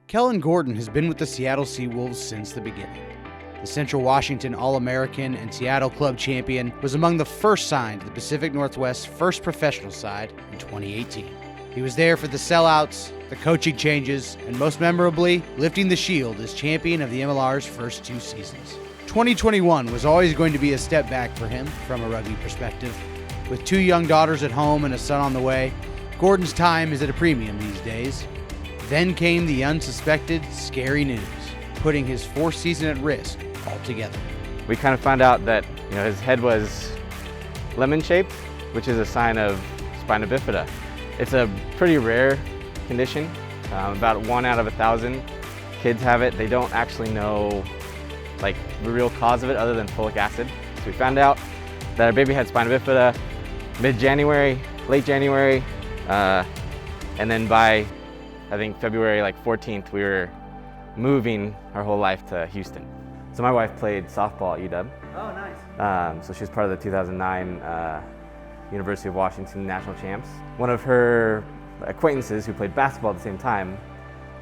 Kellen Gordon has been with the Seattle Seawolves since the beginning. The Central Washington All-American and Seattle Club champion was among the first signed to the Pacific Northwest's first professional side in 2018. He was there for the sellouts, the coaching changes, and most memorably, lifting the shield as champion of the MLR's first 2 seasons. 2021 was always going to be a step back for him from a rugby perspective. With 2 young daughters at home and a son on the way, Gordon's time is at a premium these days. Then came the unsuspected, scary news, putting his 4th season at risk altogether. We kind of found out that his head was lemon-shaped, which is a sign of spina bifida. It's a pretty rare condition. About 1 out of 1,000 kids have it. They don't actually know the real cause of it other than folic acid. So we found out that our baby had spina bifida mid-January, late January, and then by I think February 14th, we were moving our whole life to Houston. So my wife played softball at UW. Oh, nice. So she was part of the 2009 University of Washington National Champs. One of her acquaintances who played basketball at the same time,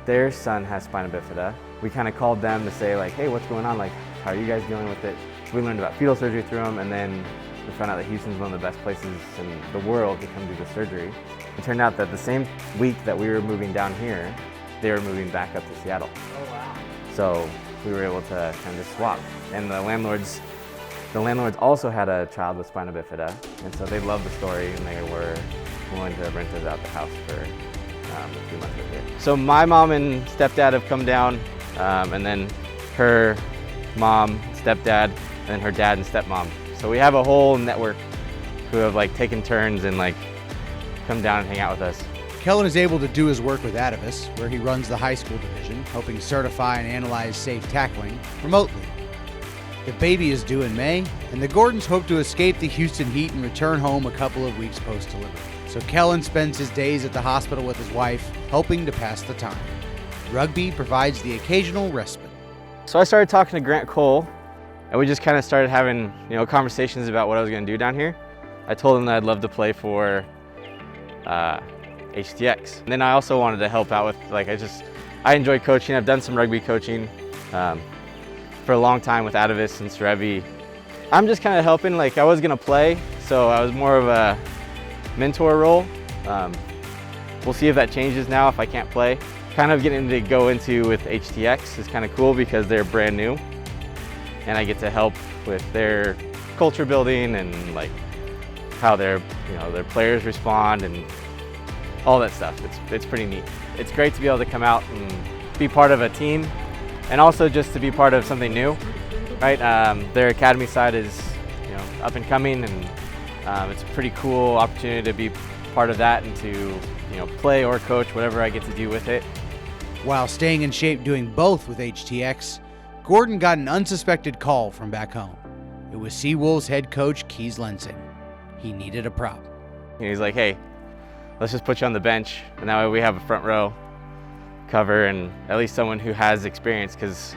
their son has spina bifida. We kind of called them to say hey, what's going on? How are you guys dealing with it? So we learned about fetal surgery through them, and then we found out that Houston's one of the best places in the world to come do the surgery. It turned out that the same week that we were moving down here, they were moving back up to Seattle. Oh, wow. So we were able to kind of just swap. And the landlords also had a child with spina bifida, and so they loved the story, and they were willing to rent us out the house for a few months here. So my mom and stepdad have come down, and then her mom, stepdad, and then her dad and stepmom. So we have a whole network who have taken turns and come down and hang out with us. Kellen is able to do his work with Atavis, where he runs the high school division, helping certify and analyze safe tackling remotely. The baby is due in May, and the Gordons hope to escape the Houston heat and return home a couple of weeks post-delivery. So Kellen spends his days at the hospital with his wife, helping to pass the time. Rugby provides the occasional respite. So I started talking to Grant Cole, and we just kind of started having conversations about what I was going to do down here. I told him that I'd love to play for HTX. And then I also wanted to help out with, I enjoy coaching. I've done some rugby coaching for a long time with Atavis and Serevi. I'm just kind of helping. I was gonna play, so I was more of a mentor role. We'll see if that changes now if I can't play. Kind of getting to go into with HTX is kind of cool because they're brand new, and I get to help with their culture building and how their players respond and all that stuff. It's pretty neat. It's great to be able to come out and be part of a team, and also just to be part of something new, right? Their academy side is up and coming, and it's a pretty cool opportunity to be part of that and to play or coach, whatever I get to do with it. While staying in shape doing both with HTX, Gordon got an unsuspected call from back home. It was Seawolves head coach Keys Lensing. He needed a prop. He's like, hey, let's just put you on the bench, and that way we have a front row cover and at least someone who has experience, because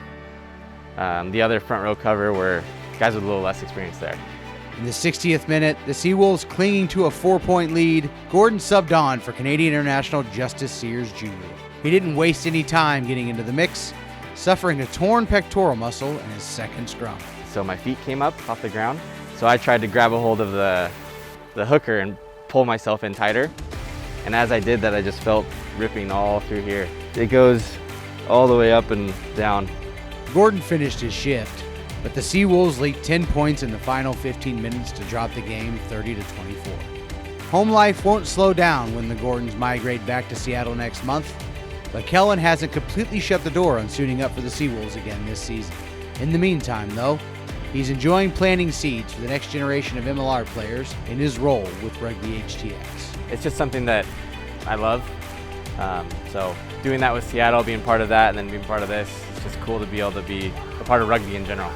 the other front row cover were guys with a little less experience there. In the 60th minute, the Seawolves clinging to a 4-point lead, Gordon subbed on for Canadian international Justice Sears Jr. He didn't waste any time getting into the mix, suffering a torn pectoral muscle in his second scrum. So my feet came up off the ground, so I tried to grab a hold of the hooker and pull myself in tighter. And as I did that, I just felt ripping all through here. It goes all the way up and down. Gordon finished his shift, but the Seawolves leaked 10 points in the final 15 minutes to drop the game 30-24. Home life won't slow down when the Gordons migrate back to Seattle next month, but Kellan hasn't completely shut the door on suiting up for the Seawolves again this season. In the meantime, though, he's enjoying planting seeds for the next generation of MLR players in his role with Rugby HTX. It's just something that I love. So doing that with Seattle, being part of that, and then being part of this, it's just cool to be able to be a part of rugby in general.